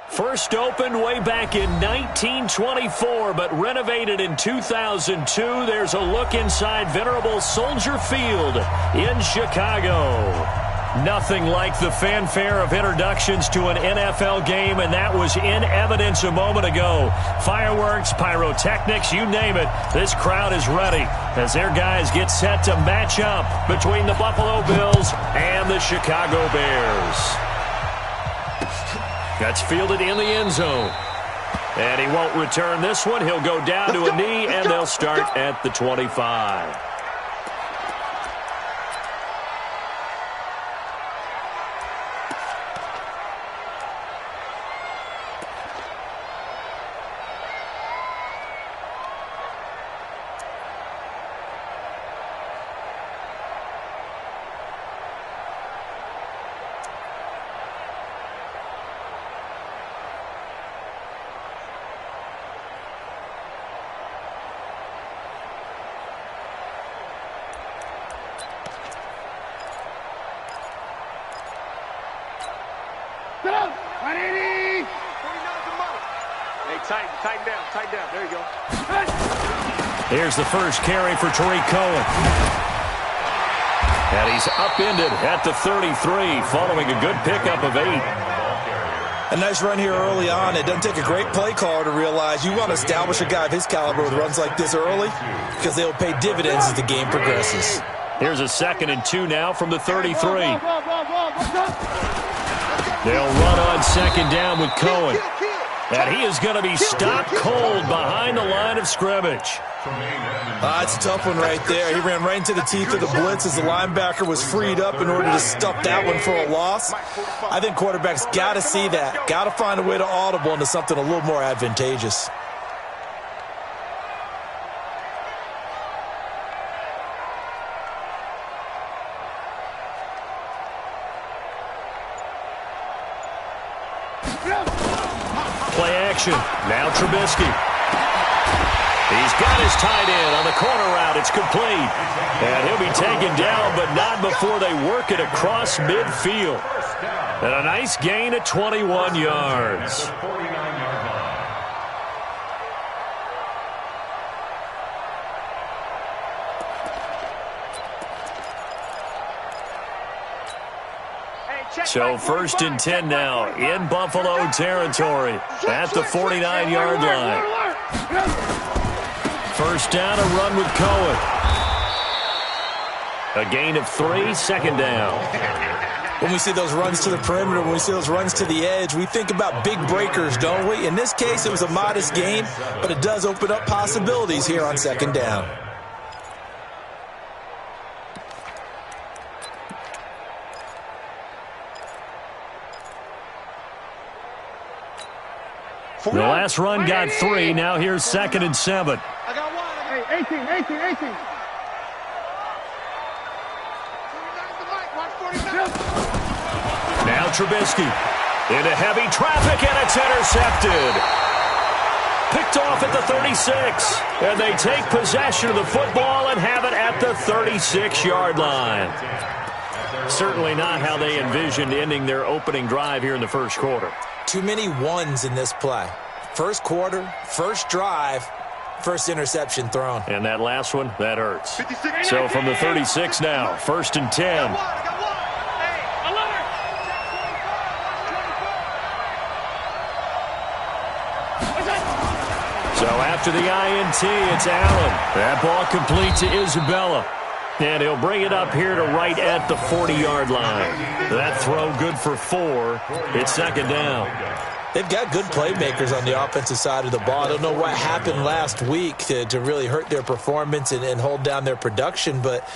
First opened way back in 1924, but renovated in 2002. There's a look inside venerable Soldier Field in Chicago. Nothing like the fanfare of introductions to an NFL game, and that was in evidence a moment ago. Fireworks, pyrotechnics, you name it. This crowd is ready as their guys get set to match up between the Buffalo Bills and the Chicago Bears. That's fielded in the end zone. And he won't return this one. He'll go down to a knee, and they'll start at the 25. Tighten down. There you go. Here's the first carry for Tariq Cohen. And he's upended at the 33 following a good pickup of 8. A nice run here early on. It doesn't take a great play caller to realize you want to establish a guy of his caliber with runs like this early because they'll pay dividends as the game progresses. Here's a 2nd and 2 now from the 33. They'll run on 2nd down with Cohen. And he is going to be stopped cold behind the line of scrimmage. It's a tough one right there. He ran right into the teeth of the blitz as the linebacker was freed up in order to stuff that one for a loss. I think quarterbacks got to see that. Got to find a way to audible into something a little more advantageous. Play action. Now Trubisky. He's got his tight end on the corner route. It's complete. And he'll be taken down, but not before they work it across midfield. And a nice gain of 21 yards. So 1st and 10 now in Buffalo territory at the 49-yard line. First down, a run with Cohen. A gain of 3, 2nd down. When we see those runs to the perimeter, when we see those runs to the edge, we think about big breakers, don't we? In this case, it was a modest gain, but it does open up possibilities here on 2nd down. The last run got 3. Now here's 2nd and 7. I got 1. Hey, 18. Now Trubisky into heavy traffic, and it's intercepted. Picked off at the 36. And they take possession of the football and have it at the 36-yard line. Certainly not how they envisioned ending their opening drive here in the first quarter. Too many ones in this play. First quarter, first drive, first interception thrown. And that last one, that hurts. So from the 36 now, 1st and 10. So after the INT, it's Allen. That ball complete to Isabella. And he'll bring it up here to right at the 40-yard line. That throw good for 4. It's 2nd down. They've got good playmakers on the offensive side of the ball. I don't know what happened last week to really hurt their performance and hold down their production, but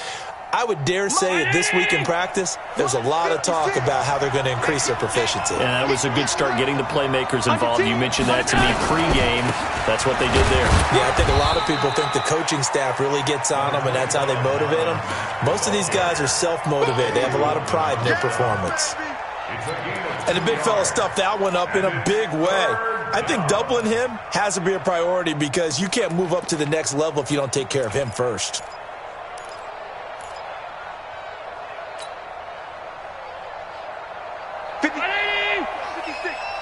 I would dare say that this week in practice, there's a lot of talk about how they're going to increase their proficiency. And that was a good start, getting the playmakers involved. You mentioned that to me pregame. That's what they did there. Yeah, I think a lot of people think the coaching staff really gets on them, and that's how they motivate them. Most of these guys are self-motivated. They have a lot of pride in their performance. And the big fella stuffed that one up in a big way. I think doubling him has to be a priority because you can't move up to the next level if you don't take care of him first.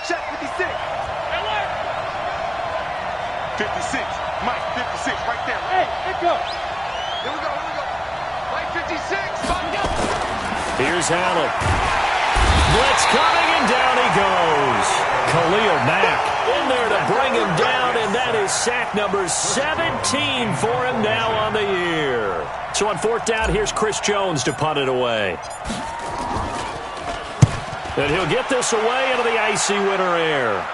Check 56. 56. Mike, 56, right there. Hey, let's go. Here we go, here we go. Mike, 56. Here's Allen. Blitz coming, and down he goes. Khalil Mack in there to bring him down, and that is sack number 17 for him now on the year. So on fourth down, here's Chris Jones to punt it away. And he'll get this away into the icy winter air.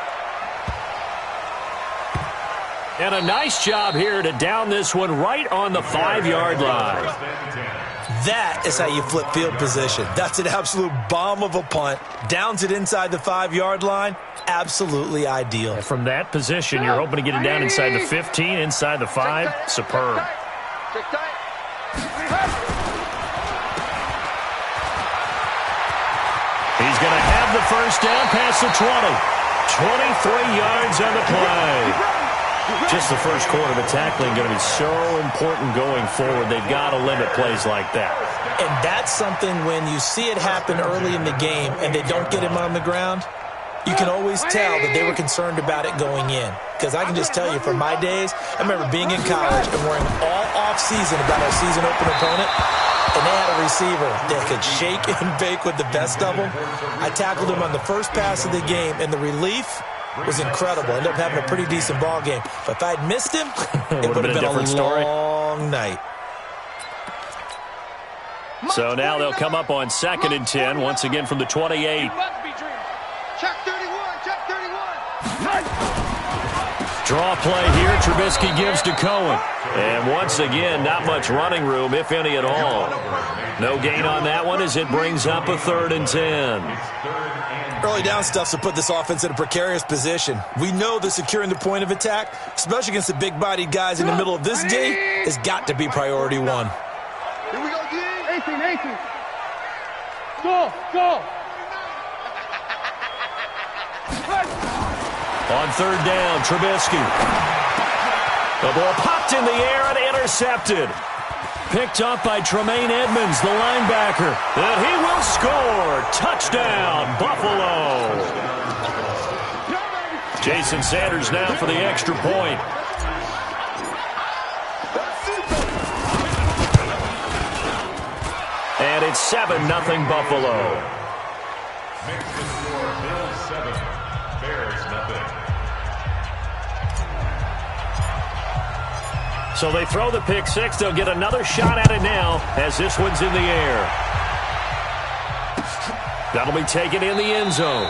And a nice job here to down this one right on the 5-yard line. That is how you flip field position. That's an absolute bomb of a punt. Downs it inside the 5-yard line. Absolutely ideal. And from that position, you're hoping to get it down inside the 15, inside the 5. Superb. He's going to have the first down past the 20. 23 yards on the play. Just the first quarter of the tackling going to be so important going forward. They've got to limit plays like that. And that's something when you see it happen early in the game and they don't get him on the ground, you can always tell that they were concerned about it going in. Because I can just tell you from my days, I remember being in college and worrying all off-season about our season open opponent, and they had a receiver that could shake and bake with the best of them. I tackled him on the first pass of the game, and the relief was incredible. Ended up having a pretty decent ball game. But if I had missed him, it would have been a different long night. So now they'll come up on 2nd and 10, once again from the 28. Check 31, check 31. Draw play here. Trubisky gives to Cohen. And once again, not much running room, if any at all. No gain on that one as it brings up a 3rd and 10. Early down stuff to put this offense in a precarious position. We know that securing the point of attack, especially against the big-bodied guys in the middle of this D, has got to be priority one. Here we go, D. 18, 18. Go, go. On 3rd down, Trubisky. The ball popped in the air and intercepted. Picked up by Tremaine Edmonds, the linebacker. And he will score. Touchdown, Buffalo. Jason Sanders now for the extra point. And it's 7-0 Buffalo. Makes the score Bills 7, Bears nothing. So they throw the pick six. They'll get another shot at it now as this one's in the air. That'll be taken in the end zone.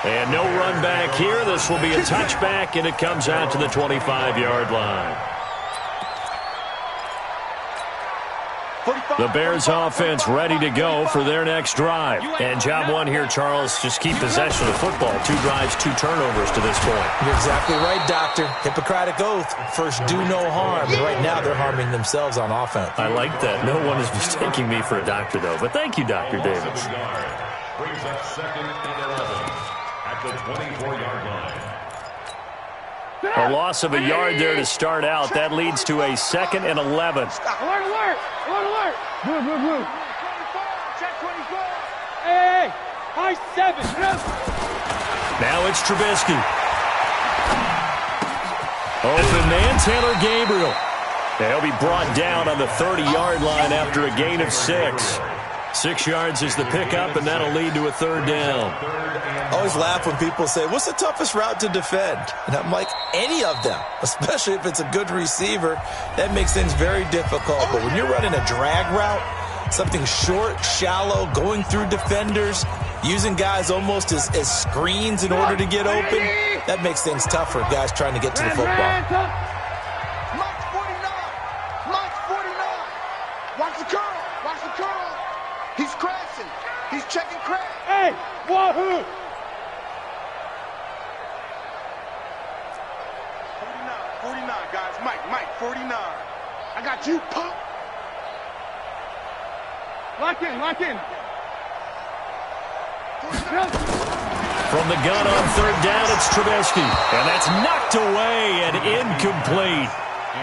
And no run back here. This will be a touchback, and it comes out to the 25-yard line. The Bears offense ready to go for their next drive. And job one here, Charles, just keep possession of the football. 2 drives, 2 turnovers to this point. You're exactly right, Doctor. Hippocratic oath. First, do no harm. And right now, they're harming themselves on offense. I like that. No one is mistaking me for a doctor, though. But thank you, Dr. Davis. Brings up 2nd and 11 at the 24-yard line. A loss of a yard there to start out. That leads to a 2nd and 11. Alert, alert! Alert, alert! Blue, blue, blue. Check 24. Hey, high 7. Now it's Trubisky. Open man, Taylor Gabriel. They'll be brought down on the 30-yard line after a gain of 6. 6 yards is the pickup, and that'll lead to a 3rd down. I always laugh when people say, what's the toughest route to defend? And I'm like, any of them, especially if it's a good receiver. That makes things very difficult. But when you're running a drag route, something short, shallow, going through defenders, using guys almost as screens in order to get open, that makes things tough for guys trying to get to the football. March 49. March 49. Watch the curl. Watch the curl. He's crashing. He's checking crash. Hey, wahoo! 49, guys. Mike, 49. I got you, pump. Lock in, lock in. From the gun on 3rd down, it's Trubisky. And that's knocked away and incomplete.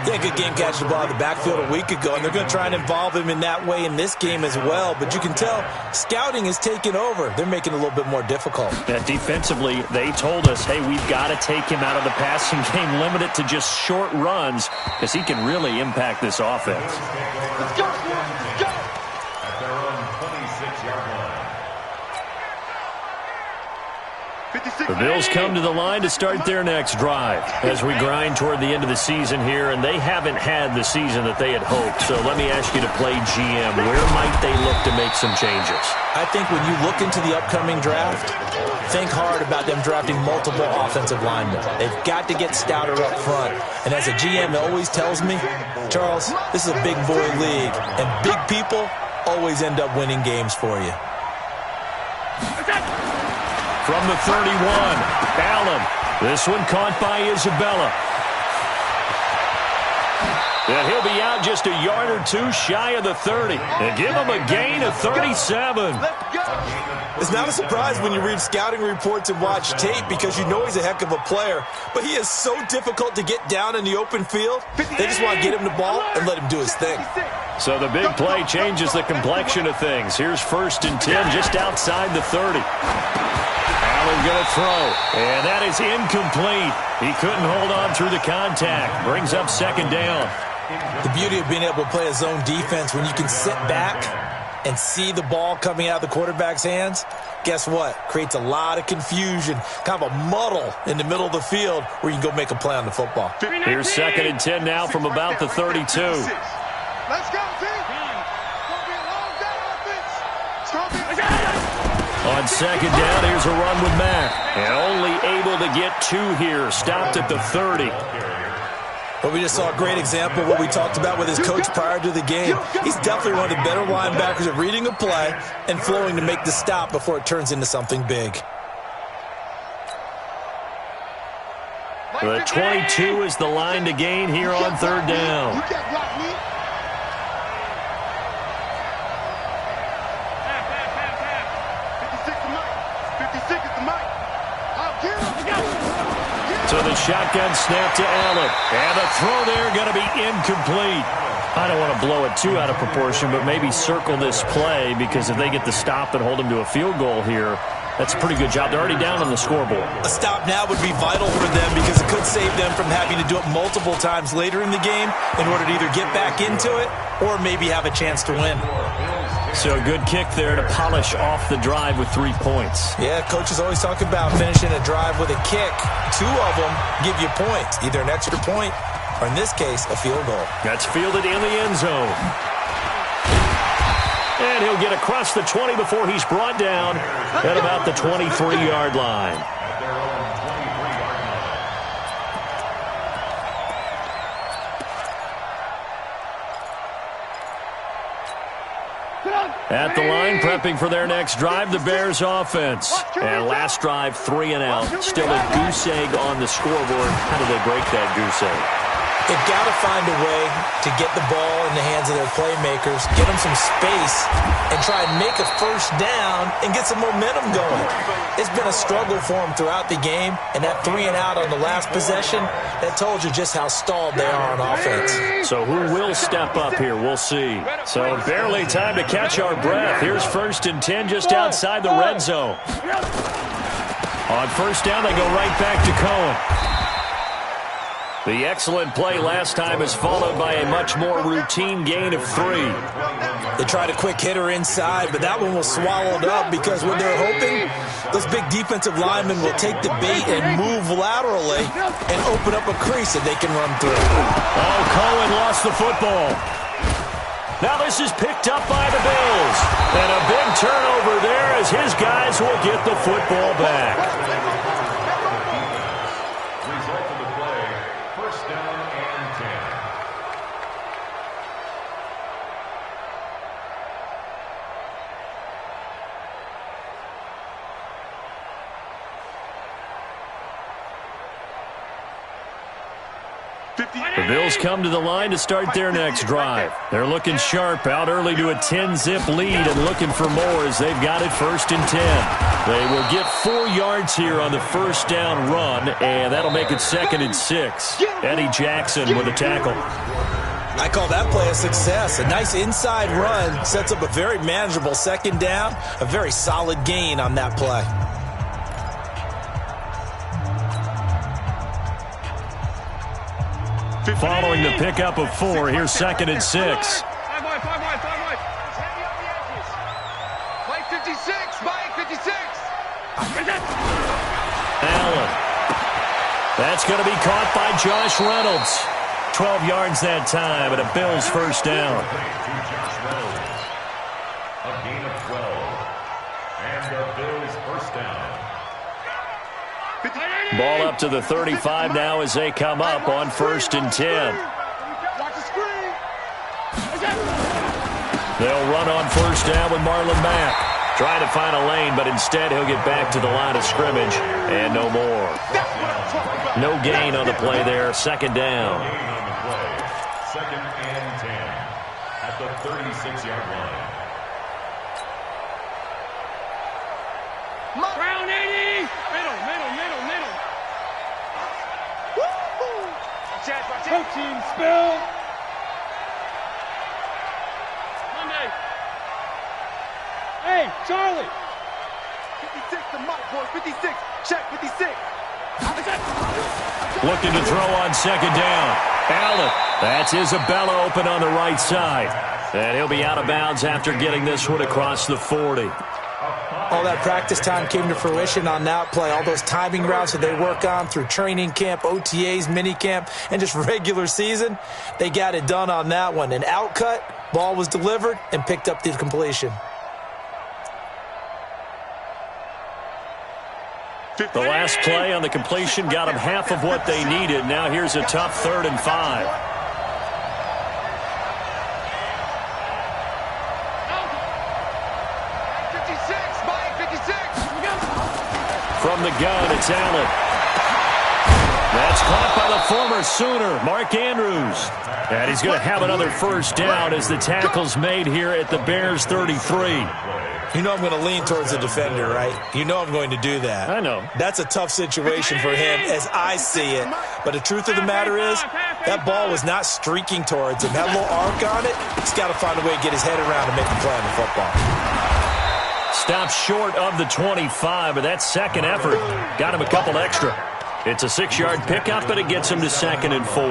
Yeah, good game catching the ball in the backfield a week ago, and they're going to try and involve him in that way in this game as well. But you can tell scouting is taking over. They're making it a little bit more difficult. Yeah, defensively, they told us, hey, we've got to take him out of the passing game, limit it to just short runs, because he can really impact this offense. Let's go, let's go. At their own 26-yard line. The Bills come to the line to start their next drive as we grind toward the end of the season here, and they haven't had the season that they had hoped. So let me ask you to play GM. Where might they look to make some changes? I think when you look into the upcoming draft, think hard about them drafting multiple offensive linemen. They've got to get stouter up front. And as a GM always tells me, Charles, this is a big boy league, and big people always end up winning games for you. From the 31, Allen. This one caught by Isabella. And he'll be out just a yard or two shy of the 30. And give him a gain of 37. It's not a surprise when you read scouting reports and watch tape because you know he's a heck of a player. But he is so difficult to get down in the open field. They just want to get him the ball and let him do his thing. So the big play changes the complexion of things. Here's 1st and 10 just outside the 30. Allen going to throw, and that is incomplete. He couldn't hold on through the contact. Brings up 2nd down. The beauty of being able to play a zone defense when you can sit back and see the ball coming out of the quarterback's hands, guess what? Creates a lot of confusion, kind of a muddle in the middle of the field where you can go make a play on the football. Here's 2nd and 10 now from about the 32. Let's go, team. It's going to be a long day offense. It's going to be On 2nd down, here's a run with Mack. And only able to get 2 here. Stopped at the 30. But we just saw a great example of what we talked about with his coach prior to the game. He's definitely one of the better linebackers at reading a play and flowing to make the stop before it turns into something big. The 22 is the line to gain here on 3rd down. You can't block me. So the shotgun snap to Allen. And the throw there going to be incomplete. I don't want to blow it too out of proportion, but maybe circle this play because if they get the stop and hold them to a field goal here, that's a pretty good job. They're already down on the scoreboard. A stop now would be vital for them because it could save them from having to do it multiple times later in the game in order to either get back into it or maybe have a chance to win. So a good kick there to polish off the drive with 3 points. Yeah, coaches always talk about finishing a drive with a kick. 2 of them give you points, either an extra point or, in this case, a field goal. That's fielded in the end zone. And he'll get across the 20 before he's brought down at about the 23-yard line. At the line, prepping for their next drive, the Bears offense. And last drive, 3 and out. Still a goose egg on the scoreboard. How do they break that goose egg? They've got to find a way to get the ball in the hands of their playmakers, get them some space, and try and make a 1st down and get some momentum going. It's been a struggle for them throughout the game, and that 3 and out on the last possession, that told you just how stalled they are on offense. So who will step up here? We'll see. So barely time to catch our breath. Here's 1st and 10 just outside the red zone. On 1st down, they go right back to Cohen. The excellent play last time is followed by a much more routine gain of 3. They tried a quick hitter inside, but that one was swallowed up because what they're hoping, those big defensive linemen will take the bait and move laterally and open up a crease that they can run through. Oh, Cohen lost the football. Now this is picked up by the Bills. And a big turnover there as his guys will get the football back. The Bills come to the line to start their next drive. They're looking sharp, out early to a 10-zip lead and looking for more as they've got it 1st and 10. They will get 4 yards here on the first down run, and that'll make it 2nd and 6. Eddie Jackson with a tackle. I call that play a success. A nice inside run sets up a very manageable 2nd down, a very solid gain on that play. Following the pickup of 4, here's 2nd and 6. Mike 56, Mike 56. Allen. That's going to be caught by Josh Reynolds. 12 yards that time, and a Bills first down. A gain of 12. And a Bills first down. Ball up to the 35 now as they come up on 1st and 10. Watch the screen. They'll run on 1st down with Marlon Mack. Trying to find a lane, but instead he'll get back to the line of scrimmage and no more. No gain on the play there, 2nd down. 2nd and 10 at the 36-yard line. Brown 80. Middle. Woo! Protein spill. Monday. Hey, Charlie. 56 to Mike, boy. 56. Check 56. Looking to throw on 2nd down. Allen. That's Isabella open on the right side. And he'll be out of bounds after getting this one across the 40. All that practice time came to fruition on that play. All those timing routes that they work on through training camp, OTAs, minicamp, and just regular season, they got it done on that one. An outcut, ball was delivered, and picked up the completion. The last play on the completion got them half of what they needed. Now here's a tough 3rd and 5. From the gun, it's Allen. That's caught by the former Sooner, Mark Andrews. And he's going to have another first down as the tackle's made here at the Bears 33. You know I'm going to lean towards the defender, right? You know I'm going to do that. I know. That's a tough situation for him as I see it. But the truth of the matter is, that ball was not streaking towards him. That little arc on it, he's got to find a way to get his head around and make a play on the football. Stopped short of the 25, but that second effort got him a couple extra. It's a 6-yard pickup, but it gets him to 2nd and 4.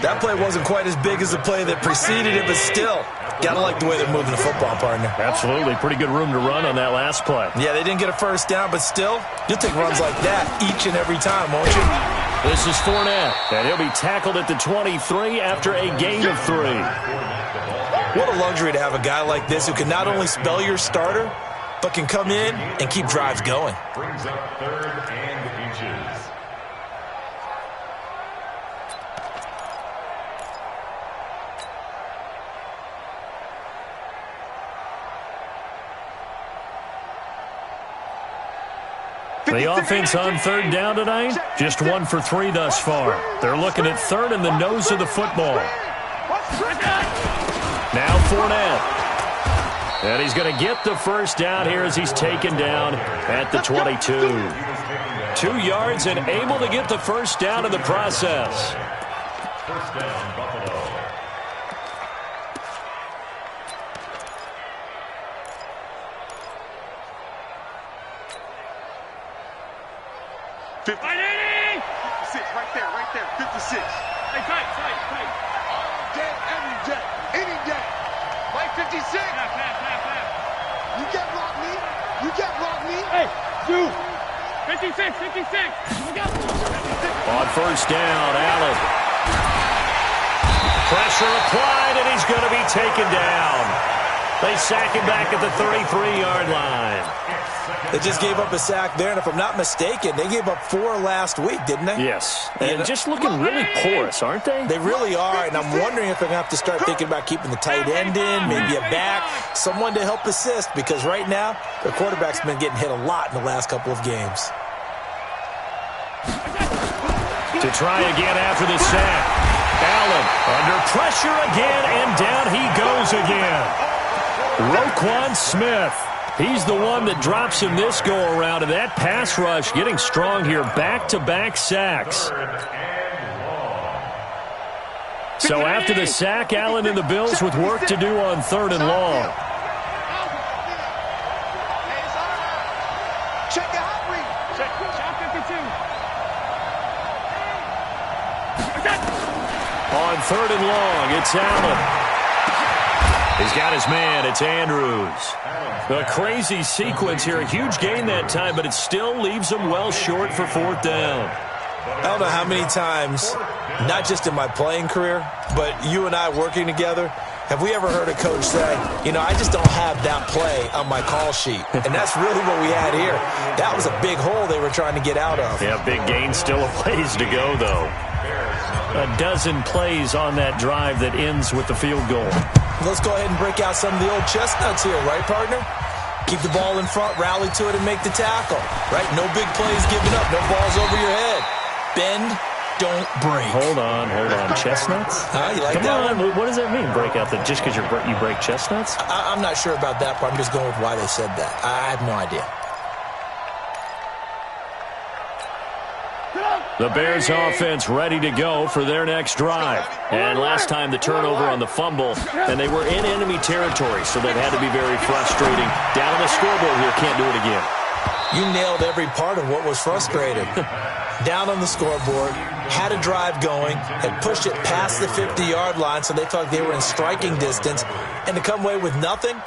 That play wasn't quite as big as the play that preceded it, but still, gotta like the way they're moving the football, partner. Absolutely. Pretty good room to run on that last play. Yeah, they didn't get a first down, but still, you'll take runs like that each and every time, won't you? This is Fournette, and he'll be tackled at the 23 after a gain of 3. What a luxury to have a guy like this who can not only spell your starter, but can come in and keep drives going. Brings up 3rd and inches. The offense on 3rd down tonight, just 1 for 3 thus far. They're looking at 3rd in the nose of the football. Now Fournette. And he's going to get the first down here as he's taken down at the 22. 2 yards and able to get the first down in the process. First down, Buffalo. Right there, 56. Hey, tight. Day, every day, any day. Mike 56. You can't block me. Hey, dude. 56. On first down, Allen. Pressure applied, and he's going to be taken down. They sack him back at the 33-yard line. They just gave up a sack there, and if I'm not mistaken, they gave up 4 last week, didn't they? Yes. And just looking really porous, aren't they? They really are, and I'm wondering if they're going to have to start thinking about keeping the tight end in, maybe a back, someone to help assist, because right now, their quarterback's been getting hit a lot in the last couple of games. To try again after the sack. Allen under pressure again, and down he goes again. Roquan Smith. He's the one that drops him this go-around, and that pass rush getting strong here. Back-to-back sacks. So after the sack, Allen and the Bills with work to do on 3rd and long. Check your hot read. Check 52. On 3rd and long, it's Allen. He's got his man. It's Andrews. A crazy sequence here. A huge gain that time, but it still leaves him well short for 4th down. I don't know how many times, not just in my playing career, but you and I working together, have we ever heard a coach say, you know, I just don't have that play on my call sheet. And that's really what we had here. That was a big hole they were trying to get out of. Yeah, big gain, still a ways to go, though. A dozen plays on that drive that ends with the field goal. Let's go ahead and break out some of the old chestnuts here, right, partner? Keep the ball in front, rally to it, and make the tackle, right? No big plays given up, no balls over your head. Bend, don't break. Hold on. Chestnuts? You like Come that on. one? What does that mean, break out? Just because you break chestnuts? I'm not sure about that, but I'm just going with why they said that. I have no idea. The Bears offense ready to go for their next drive. And last time the turnover on the fumble, and they were in enemy territory, so that had to be very frustrating. Down on the scoreboard here, can't do it again. You nailed every part of what was frustrating. Down on the scoreboard, had a drive going, had pushed it past the 50-yard line, so they felt like they were in striking distance, and to come away with nothing,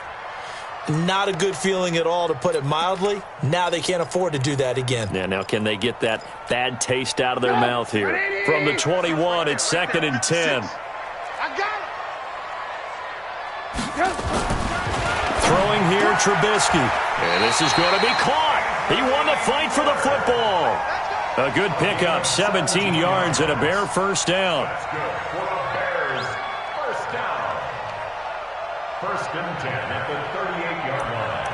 not a good feeling at all, to put it mildly. Now they can't afford to do that again. Yeah, now can they get that bad taste out of their mouth here? From the 21, it's 2nd and 10. I got it. Throwing here, Trubisky. And this is going to be caught. He won the fight for the football. A good pickup, 17 yards and a Bear first down. That's good for the Bears. First down. 1st and 10 at the 38-yard line.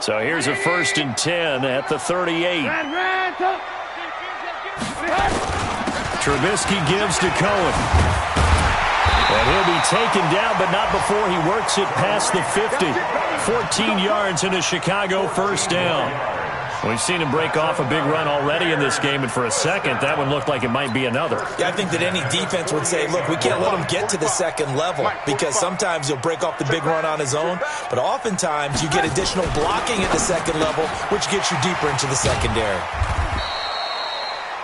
So here's a 1st and 10 at the 38. Trubisky gives to Cohen. And he'll be taken down, but not before he works it past the 50. 14 yards and a Chicago first down. We've seen him break off a big run already in this game, and for a second, that one looked like it might be another. Yeah, I think that any defense would say, look, we can't let him get to the second level, because sometimes he'll break off the big run on his own, but oftentimes you get additional blocking at the second level, which gets you deeper into the secondary.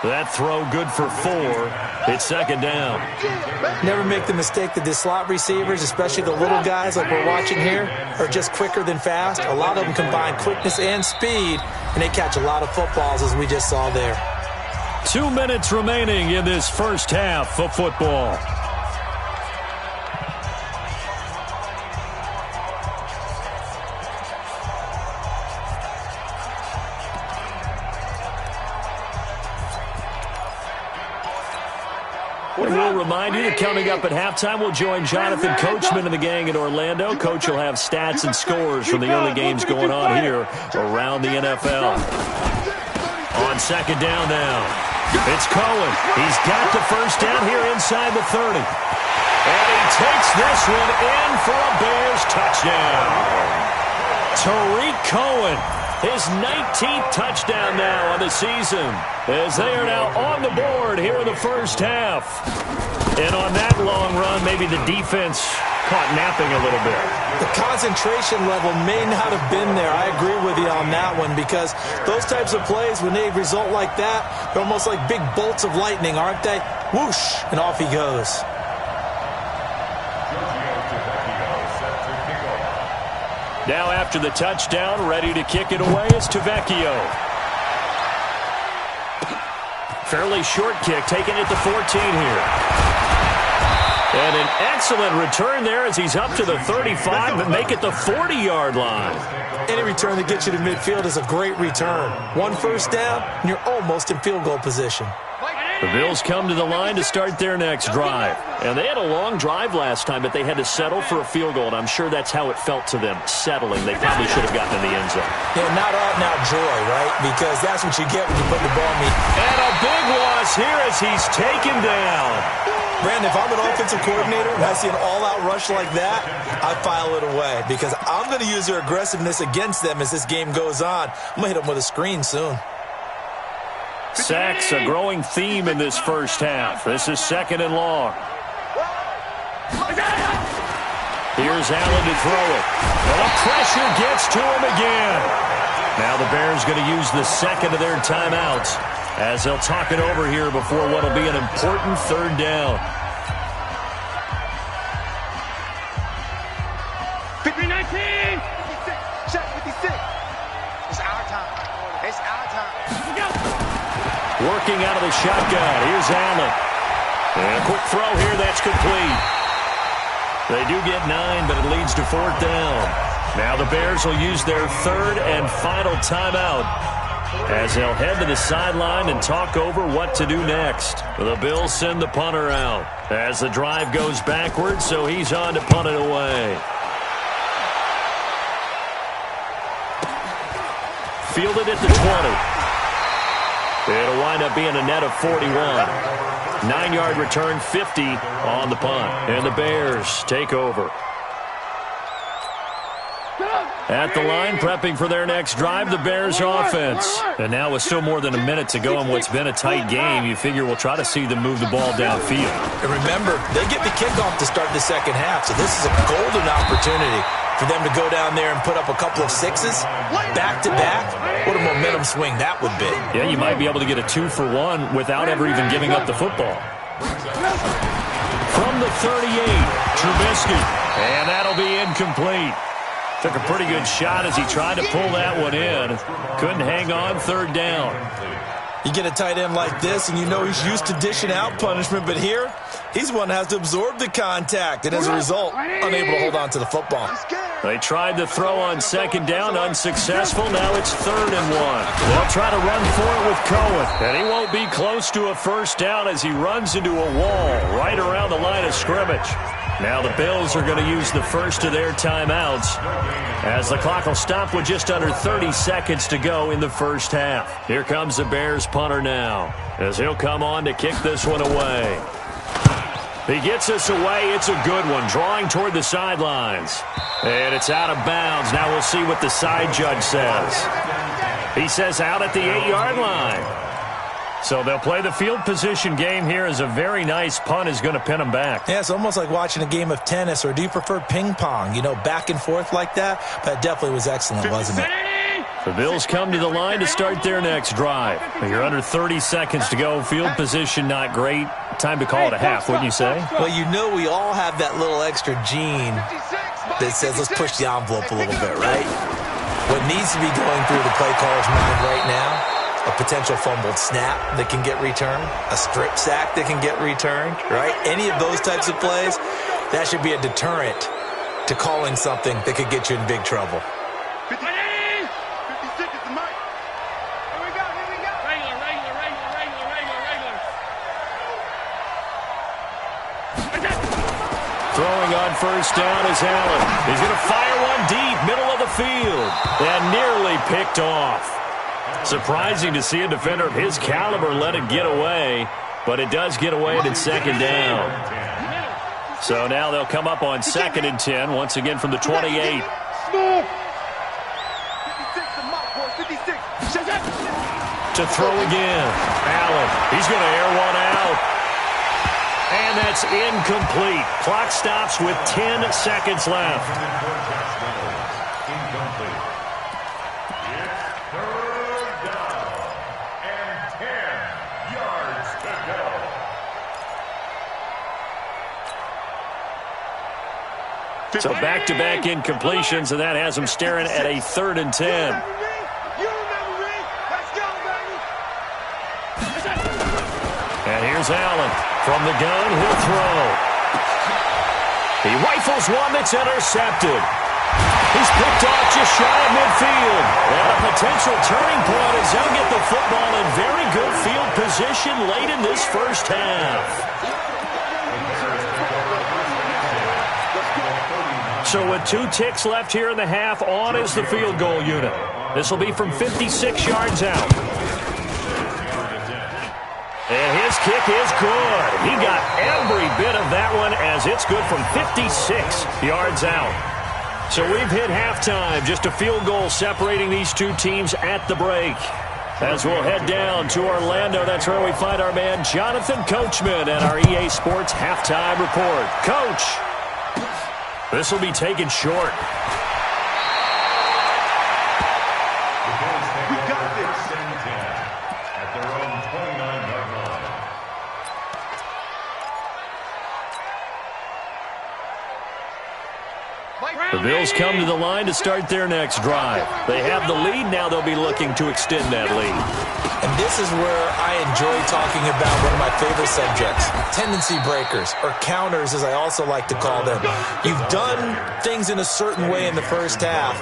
That throw good for 4. It's 2nd down. Never make the mistake that the slot receivers, especially the little guys like we're watching here, are just quicker than fast. A lot of them combine quickness and speed, and they catch a lot of footballs, as we just saw there. 2 minutes remaining in this first half of football. We'll remind you that coming up at halftime, we'll join Jonathan Coachman and the gang in Orlando. Coach will have stats and scores from the early games going on here around the NFL. On 2nd down now, it's Cohen. He's got the first down here inside the 30. And he takes this one in for a Bears touchdown. Tariq Cohen, his 19th touchdown now on the season, as they are now on the board here in the first half. And on that long run, maybe the defense caught napping a little bit. The concentration level may not have been there. I agree with you on that one, because those types of plays, when they result like that, they're almost like big bolts of lightning, aren't they? Whoosh, and off he goes. Now after the touchdown, ready to kick it away is Tavecchio. Fairly short kick, taking it to 14 here. And an excellent return there as he's up to the 35, but make it the 40-yard line. Any return that gets you to midfield is a great return. 1 first down, and you're almost in field goal position. The Bills come to the line to start their next drive. And they had a long drive last time, but they had to settle for a field goal, and I'm sure that's how it felt to them, settling. They probably should have gotten in the end zone. Yeah, not out-and-out joy, right? Because that's what you get when you put the ball in the... And a big loss here as he's taken down. Brandon, if I'm an offensive coordinator and I see an all-out rush like that, I file it away because I'm going to use their aggressiveness against them as this game goes on. I'm going to hit them with a screen soon. Sacks, a growing theme in this first half. This is 2nd and long. Here's Allen to throw it. And the pressure gets to him again. Now the Bears going to use the second of their timeouts as they'll talk it over here before what will be an important 3rd down. 19. 56. Check 56. It's our time. It's our time. Working out of the shotgun. Here's Allen. And a quick throw here. That's complete. They do get 9, but it leads to 4th down. Now the Bears will use their 3rd and final timeout as they'll head to the sideline and talk over what to do next. The Bills send the punter out as the drive goes backwards, so he's on to punt it away. Fielded at the 20. It'll wind up being a net of 41. 9-yard return, 50 on the punt. And the Bears take over. At the line, prepping for their next drive, the Bears offense. And now with still more than a minute to go in what's been a tight game, you figure we'll try to see them move the ball downfield. And remember, they get the kickoff to start the second half, so this is a golden opportunity for them to go down there and put up a couple of sixes back-to-back. What a momentum swing that would be. Yeah, you might be able to get a 2-for-1 without ever even giving up the football. From the 38, Trubisky. And that'll be incomplete. Took a pretty good shot as he tried to pull that one in. Couldn't hang on, 3rd down. You get a tight end like this, and you know he's used to dishing out punishment, but here, he's one that has to absorb the contact, and as a result, unable to hold on to the football. They tried to throw on 2nd down, unsuccessful. Now it's 3rd and 1. They'll try to run for it with Cohen, and he won't be close to a 1st down as he runs into a wall right around the line of scrimmage. Now the Bills are going to use the first of their timeouts as the clock will stop with just under 30 seconds to go in the first half. Here comes the Bears punter now as he'll come on to kick this one away. He gets us away. It's a good one, drawing toward the sidelines. And it's out of bounds. Now we'll see what the side judge says. He says out at the 8-yard line. So they'll play the field position game here as a very nice punt is going to pin them back. Yeah, it's almost like watching a game of tennis, or do you prefer ping pong? You know, back and forth like that? That definitely was excellent, wasn't it? The Bills come to the line to start their next drive. You're under 30 seconds to go. Field position not great. Time to call it a half, wouldn't you say? Well, you know we all have that little extra gene that says let's push the envelope a little bit, right? What needs to be going through the play caller's mind right now, a potential fumbled snap that can get returned, a strip sack that can get returned, right? Any of those types of plays, that should be a deterrent to calling something that could get you in big trouble. 56 is the mic. Here we go, here we go. Regular. Throwing on 1st down is Allen. He's going to fire one deep, middle of the field, and nearly picked off. Surprising to see a defender of his caliber let it get away, but it does get away and it's 2nd down. So now they'll come up on 2nd and 10, once again from the 28. 56 the mic, boy. 56. To throw again. Allen, he's going to air one out. And that's incomplete. Clock stops with 10 seconds left. So back-to-back incompletions, and that has them staring at a 3rd and 10. And here's Allen. From the gun, he'll throw. He rifles one that's intercepted. He's picked off just shy of midfield. And a potential turning point as they'll get the football in very good field position late in this first half. So with 2 ticks left here in the half, on is the field goal unit. This will be from 56 yards out. And his kick is good. He got every bit of that one as it's good from 56 yards out. So we've hit halftime. Just a field goal separating these two teams at the break. As we'll head down to Orlando, that's where we find our man Jonathan Coachman at our EA Sports Halftime Report. Coach, this will be taken short. We got this. At their own 29-yard line. The Bills come to the line to start their next drive. They have the lead. Now they'll be looking to extend that lead. And this is where I enjoy talking about one of my favorite subjects, tendency breakers, or counters as I also like to call them. You've done things in a certain way in the first half,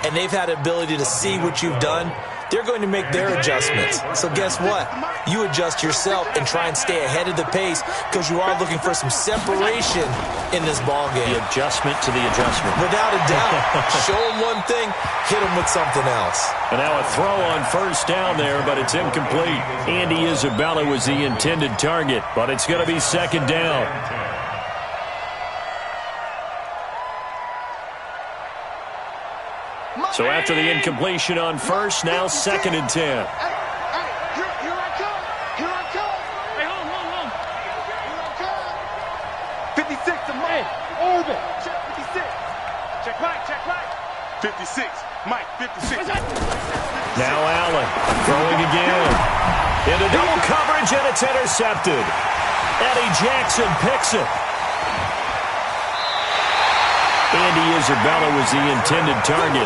and they've had the ability to see what you've done. They're going to make their adjustments. So guess what? You adjust yourself and try and stay ahead of the pace because you are looking for some separation in this ball game. The adjustment to the adjustment. Without a doubt. Show them one thing, hit them with something else. And now a throw on first down there, but it's incomplete. Andy Isabella was the intended target, but it's going to be second down. So after the incompletion on first, now 2nd and 10. Here I come. Here I come. Hey, hold. Here I come. 56 to Mike. Orbit. Check 56. Check Mike. 56. Mike, 56. Now Allen throwing again. Into double coverage, and it's intercepted. Eddie Jackson picks it. Andy Isabella was the intended target.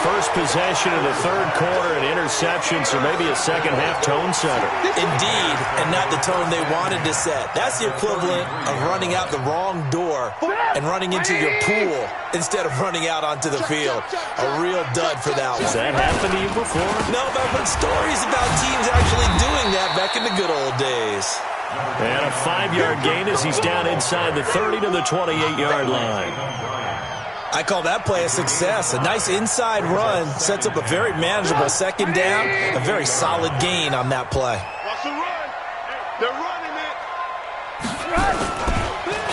First possession of the third quarter, an interception, so maybe a second-half tone setter. Indeed, and not the tone they wanted to set. That's the equivalent of running out the wrong door and running into your pool instead of running out onto the field. A real dud for that one. Has that happened to you before? No, but I've heard stories about teams actually doing that back in the good old days. And a 5-yard gain as he's down inside the 30 to the 28-yard line. I call that play a success. A nice inside run sets up a very manageable second down, a very solid gain on that play. Watch the run. They're running it.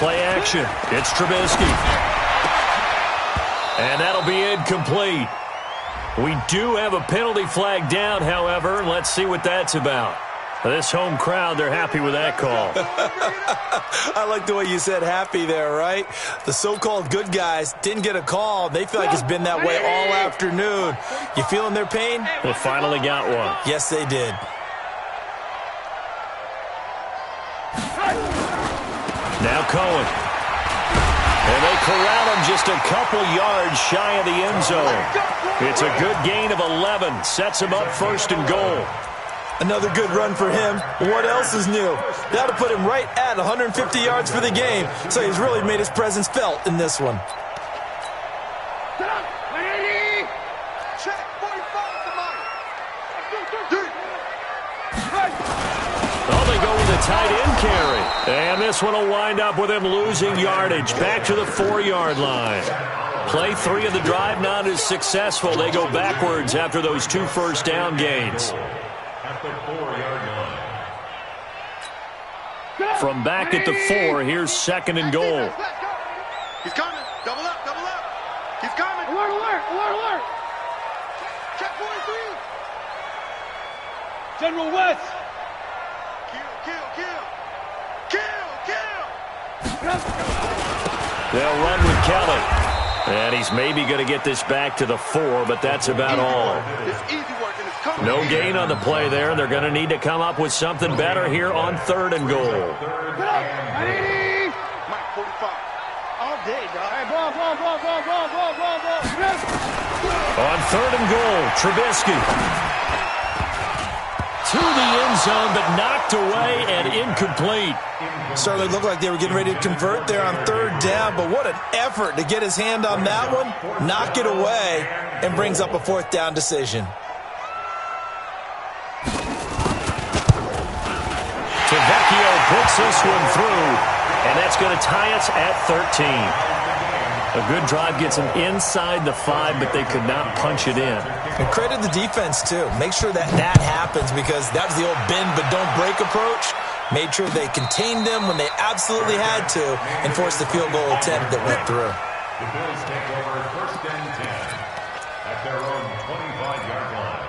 Play action. It's Trubisky. And that'll be incomplete. We do have a penalty flag down, however. Let's see what that's about. This home crowd, they're happy with that call. I like the way you said happy there, right? The so-called good guys didn't get a call. They feel like it's been that way all afternoon. You feeling their pain? They finally got one. Yes, they did. Now Cohen. And they corral him just a couple yards shy of the end zone. It's a good gain of 11. Sets him up 1st and goal. Another good run for him. What else is new? That'll put him right at 150 yards for the game, so he's really made his presence felt in this one. Check 45 to Mike. Oh, they go with a tight end carry. And this one will wind up with him losing yardage back to the 4-yard line. Play 3 of the drive not as successful. They go backwards after those 2 first down gains. At the 4-yard line. From back at the 4, here's 2nd and goal. He's coming. Double up. He's coming. Alert. Check 43. General West. Kill. They'll run with Kelly. And he's maybe going to get this back to the 4, but that's about all. It's easy work and it's coming. No gain on the play there. They're going to need to come up with something better here on 3rd and goal. Mike 45. All day, dog. Hey, ball. On 3rd and goal, Trubisky. to the end zone, but knocked away and incomplete. Certainly looked like they were getting ready to convert there on third down, but what an effort to get his hand on that one, knock it away, and brings up a fourth down decision. Tavecchio puts this one through, and that's going to tie us at 13. A good drive gets them inside the 5, but they could not punch it in. And credit the defense, too. Make sure that happens, because that was the old bend but don't break approach. Made sure they contained them when they absolutely had to and forced the field goal attempt that went through. The Bills take over 1st and 10 at their own 25-yard line.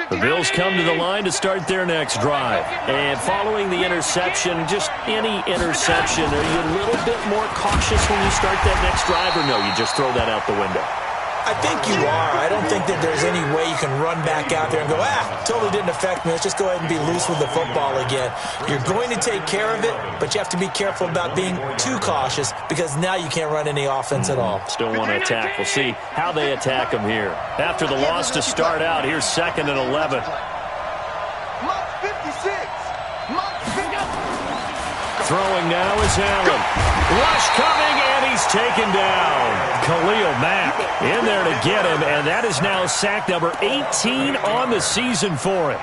The Bills come to the line to start their next drive. And following the interception, just any interception, are you a little bit more cautious when you start that next drive, or no, you just throw that out the window? I think you are. I don't think that there's any way you can run back out there and go, totally didn't affect me. Let's just go ahead and be loose with the football again. You're going to take care of it, but you have to be careful about being too cautious, because now you can't run any offense at all. Still want to attack. We'll see how they attack them here. After the loss to start out, here's 2nd and 11. Mark 56. Mark 50. Throwing now is Allen. Rush coming, and he's taken down. Khalil Mack in there to get him, and that is now sack number 18 on the season for him.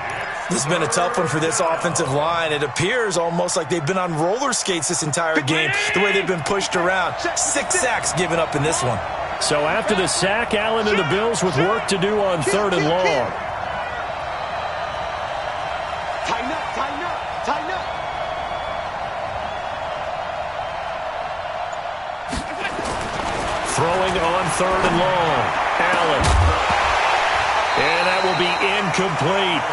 This has been a tough one for this offensive line. It appears almost like they've been on roller skates this entire game, the way they've been pushed around. 6 sacks given up in this one. So after the sack, Allen and the Bills with work to do on 3rd and long. Tighten up, tighten up, tighten up. Throwing on 3rd and long. Allen. And that will be incomplete.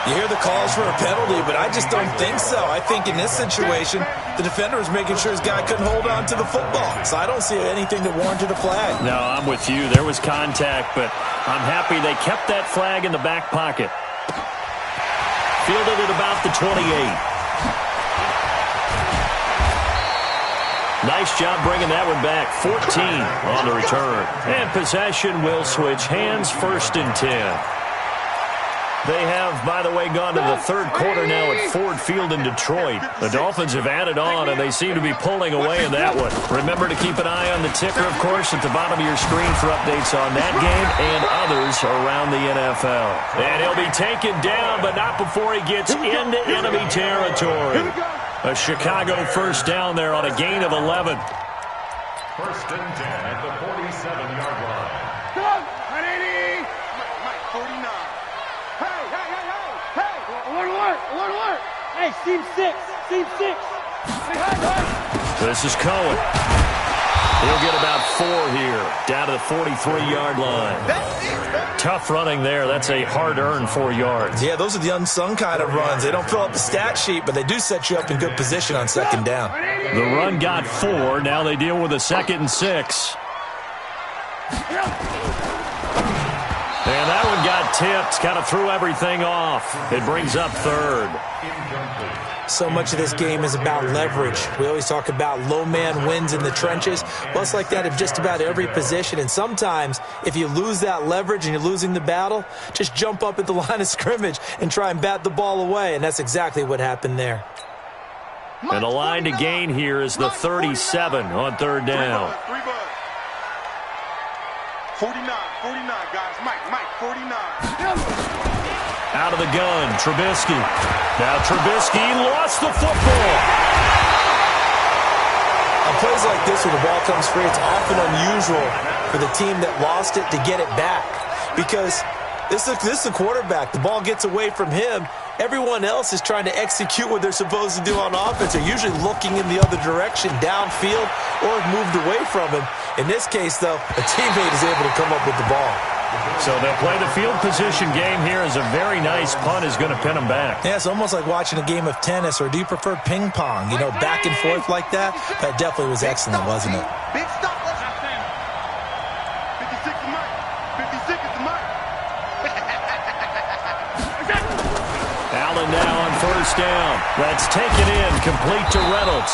You hear the calls for a penalty, but I just don't think so. I think in this situation, the defender was making sure his guy couldn't hold on to the football. So I don't see anything that warranted a flag. No, I'm with you. There was contact, but I'm happy they kept that flag in the back pocket. Fielded at about the 28. Nice job bringing that one back. 14 on the return. And possession will switch hands, 1st and 10. They have, by the way, gone to the 3rd quarter now at Ford Field in Detroit. The Dolphins have added on, and they seem to be pulling away in that one. Remember to keep an eye on the ticker, of course, at the bottom of your screen for updates on that game and others around the NFL. And he'll be taken down, but not before he gets into enemy territory. A Chicago 1st down there on a gain of 11. 1st and 10 at the 47-yard line. Come on, 180. Mike, 49. Hey, hey, hey, hey, hey. Alert, alert, alert, alert. Hey, seam 6, seam 6. Hey. This is Cohen. He'll get about 4 here, down to the 43-yard line. Tough running there. That's a hard-earned 4 yards. Yeah, those are the unsung kind of runs. They don't fill up the stat sheet, but they do set you up in good position on 2nd down. The run got 4. Now they deal with a 2nd and 6. And that one got tipped. Kind of threw everything off. It brings up 3rd. So much of this game is about leverage. We always talk about low man wins in the trenches. Well, it's like that in just about every position. And sometimes, if you lose that leverage and you're losing the battle, just jump up at the line of scrimmage and try and bat the ball away. And that's exactly what happened there. And the line to gain here is the 37 on 3rd down. 49, guys. Mike, 49. Out of the gun, Trubisky. Now Trubisky lost the football. On plays like this where the ball comes free, it's often unusual for the team that lost it to get it back. Because this is the quarterback. The ball gets away from him. Everyone else is trying to execute what they're supposed to do on offense. They're usually looking in the other direction, downfield, or have moved away from him. In this case, though, a teammate is able to come up with the ball. So they'll play the field position game here as a very nice punt is going to pin them back. Yeah, it's almost like watching a game of tennis, or do you prefer ping pong? You know, back and forth like that? That definitely was excellent, wasn't it? Big stop. 56 is Mike. 56 is Mike. Allen now on 1st down. That's taken in, complete to Reynolds.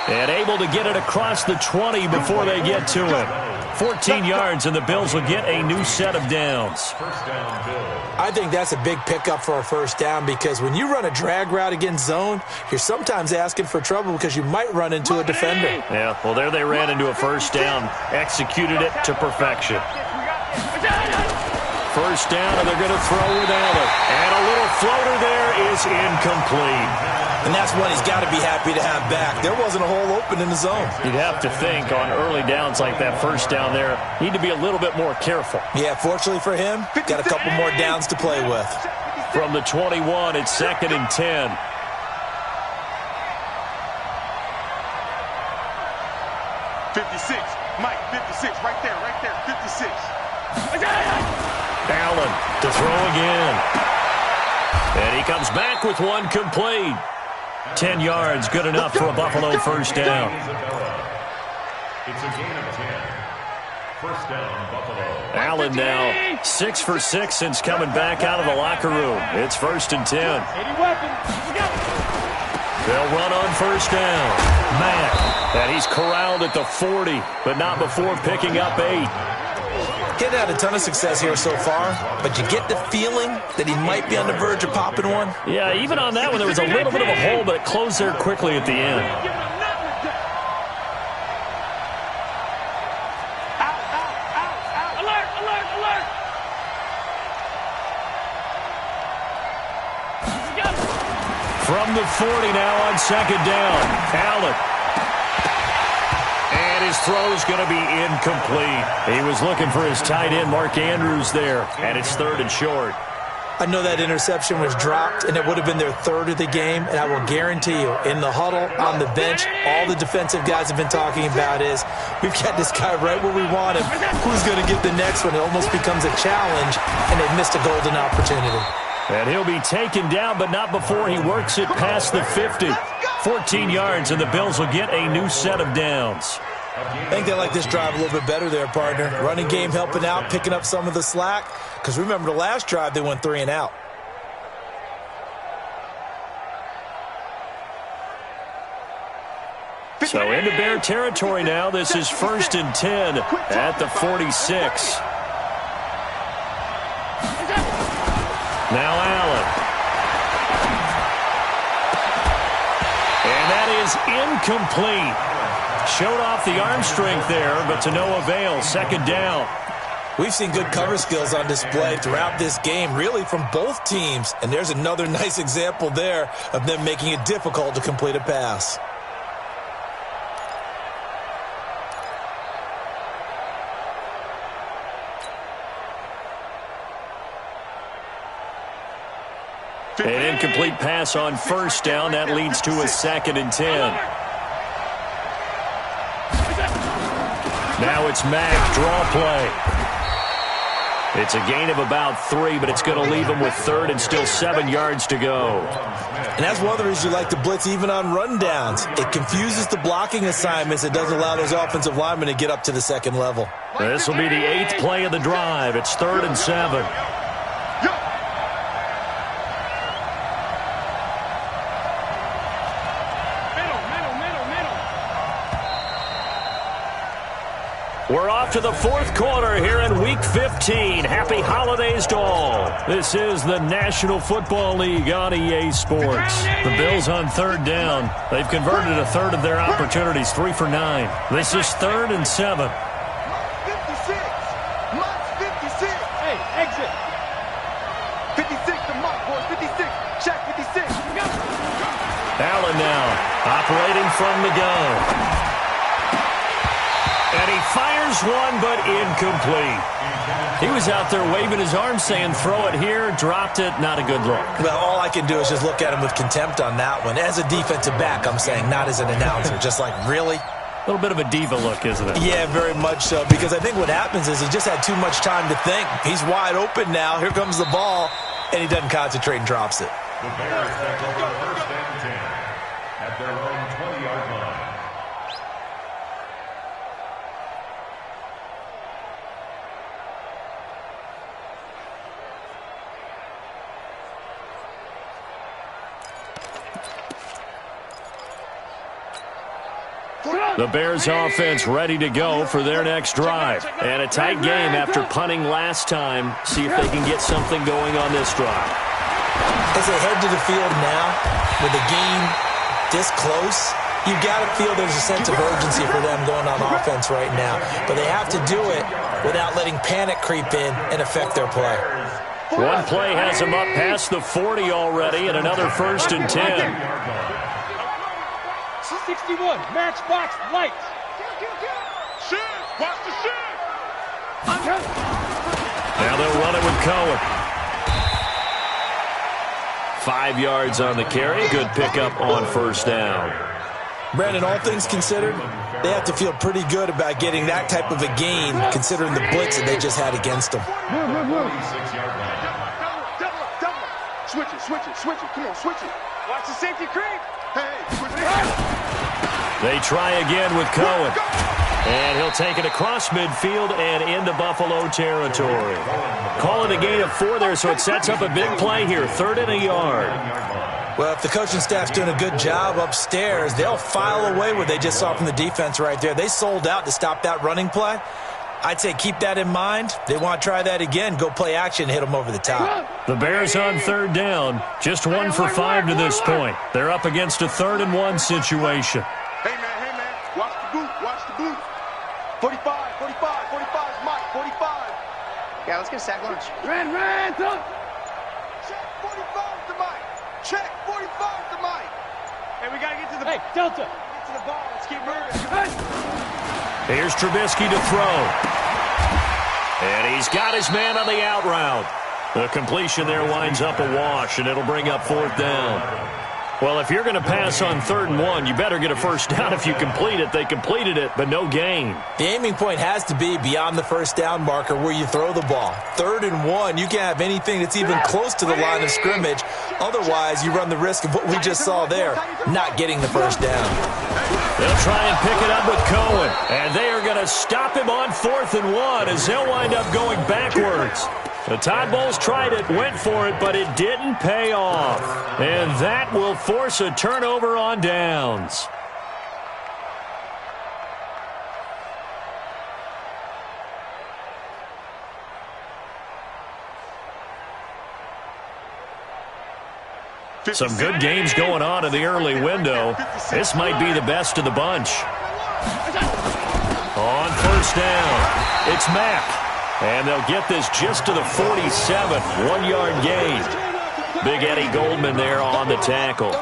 And able to get it across the 20 before they get to him. 14 yards, and the Bills will get a new set of downs. I think that's a big pickup for a first down because when you run a drag route against zone, you're sometimes asking for trouble because you might run into a defender. Yeah, well, there they ran into a first down, executed it to perfection. First down, and they're going to throw with Allen. And a little floater there is incomplete. And that's one he's got to be happy to have back. There wasn't a hole open in the zone. You'd have to think on early downs like that first down there, need to be a little bit more careful. Yeah, fortunately for him, got a couple more downs to play with. From the 21, it's 2nd and 10. Mike, 56, right there, 56. Allen to throw again. And he comes back with one complete. 10 yards, good enough for a Buffalo first down. It's a gain of 10. First down, Buffalo. Allen now 6 for 6 since coming back out of the locker room. It's 1st and 10. They'll run on first down. Matt, and he's corralled at the 40, but not before picking up 8. Getting had a ton of success here so far, but you get the feeling that he might be on the verge of popping one. Yeah, even on that one, there was a little bit of a hole, but it closed there quickly at the end. From the 40 now on second down, Allen. And his throw's going to be incomplete. He was looking for his tight end, Mark Andrews, there, and it's 3rd and short. I know that interception was dropped, and it would have been their 3rd of the game, and I will guarantee you, in the huddle, on the bench, all the defensive guys have been talking about is, we've got this guy right where we want him. Who's going to get the next one? It almost becomes a challenge, and they've missed a golden opportunity. And he'll be taken down, but not before he works it past the 50. 14 yards, and the Bills will get a new set of downs. I think they like this drive a little bit better there, partner. Running game helping out, picking up some of the slack. Because remember, the last drive, they went 3 and out. So into Bear territory now. This is 1st and 10 at the 46. Now Allen. And that is incomplete. Showed off the arm strength there, but to no avail. 2nd down. We've seen good cover skills on display throughout this game, really from both teams. And there's another nice example there of them making it difficult to complete a pass. An incomplete pass on first down. That leads to a 2nd and 10. Now it's Mack, draw play. It's a gain of about 3, but it's going to leave him with 3rd and still 7 yards to go. And that's one of the reasons you like to blitz even on rundowns. It confuses the blocking assignments. It doesn't allow those offensive linemen to get up to the 2nd level. This will be the 8th play of the drive. It's 3rd and 7. We're off to the 4th quarter here in Week 15. Happy holidays to all. This is the National Football League on EA Sports. The Bills on 3rd down. They've converted a 1/3 of their opportunities, 3 for 9. This is 3rd and 7. 56. Mike 56. Hey, exit. 56 to Mike, boys. 56. Check 56. Allen now operating from the gun. And he fires one, but incomplete. He was out there waving his arms saying, throw it here, dropped it, not a good look. Well, all I can do is just look at him with contempt on that one. As a defensive back, I'm saying, not as an announcer. Just like, really? A little bit of a diva look, isn't it? Yeah, very much so. Because I think what happens is he just had too much time to think. He's wide open now. Here comes the ball. And he doesn't concentrate and drops it. The Bears take over 1st and 10 at their own 20-yard line. The Bears offense ready to go for their next drive. And a tight game after punting last time. See if they can get something going on this drive. As they head to the field now, with the game this close, you've got to feel there's a sense of urgency for them going on offense right now. But they have to do it without letting panic creep in and affect their play. One play has them up past the 40 already, and another 1st and 10. 61, matchbox light. Shit, watch the shit. Now they'll run it with Cohen. 5 yards on the carry. Good pickup on 1st down. Brandon, all things considered, they have to feel pretty good about getting that type of a gain, considering the blitz that they just had against them. Switch it. Come on, switch it. Watch the safety creep. Hey, switch it. They try again with Cohen. And he'll take it across midfield and into Buffalo territory. Call it a gain of 4 there, so it sets up a big play here. 3rd and a yard. Well, if the coaching staff's doing a good job upstairs, they'll file away what they just saw from the defense right there. They sold out to stop that running play. I'd say keep that in mind. They want to try that again. Go play action, hit them over the top. The Bears on 3rd down. Just 1 for 5 to this point. They're up against a 3rd and 1 situation. Hey, man. Watch the boot. 45, Mike, 45. Yeah, let's get a sack lunch. Ran, throw. Check 45 to Mike. Check 45 to Mike. Hey, we got to get to the... Hey, Delta. Get to the ball. Let's keep moving. Here's Trubisky to throw. And he's got his man on the out route. The completion there winds up a wash, and it'll bring up 4th down. Well, if you're going to pass on 3rd and 1, you better get a 1st down if you complete it. They completed it, but no gain. The aiming point has to be beyond the 1st down marker where you throw the ball. 3rd and 1, you can't have anything that's even close to the line of scrimmage. Otherwise, you run the risk of what we just saw there, not getting the 1st down. They'll try and pick it up with Cohen. And they are going to stop him on 4th and 1 as they'll wind up going backwards. The Todd Bowles tried it, went for it, but it didn't pay off. And that will force a turnover on downs. Some good games going on in the early window. This might be the best of the bunch. On 1st down, it's Mack. And they'll get this just to the 47, 1-yard gain. Big Eddie Goldman there on the tackle.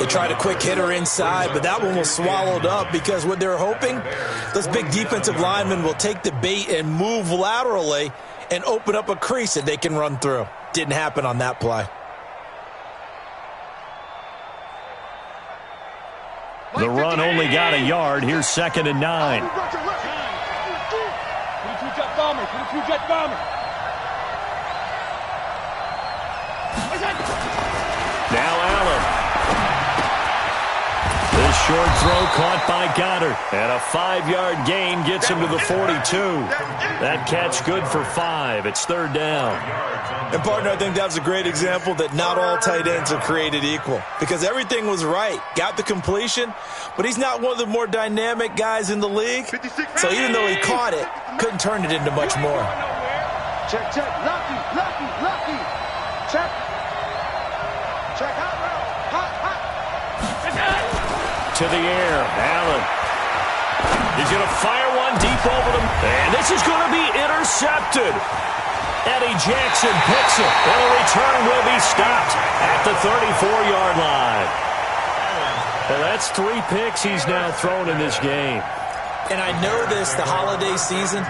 They tried a quick hitter inside, but that one was swallowed up because what they're hoping, those big defensive linemen will take the bait and move laterally and open up a crease that they can run through. Didn't happen on that play. The run only got a yard. Here's 2nd and 9. 22-jet bomber. Now Allen. This short throw caught by Goddard. And a 5-yard gain gets him to the 42. That catch good for 5. It's 3rd down. And, partner, I think that was a great example that not all tight ends are created equal. Because everything was right. Got the completion, but he's not one of the more dynamic guys in the league. So even though he caught it, couldn't turn it into much more. Check. Lucky. Check. Hot. To the air, Allen. He's going to fire one deep over them. And this is going to be intercepted. Eddie Jackson picks it. And a return will be stopped at the 34-yard line. Well, that's 3 picks he's now thrown in this game. And I know this, the holiday season,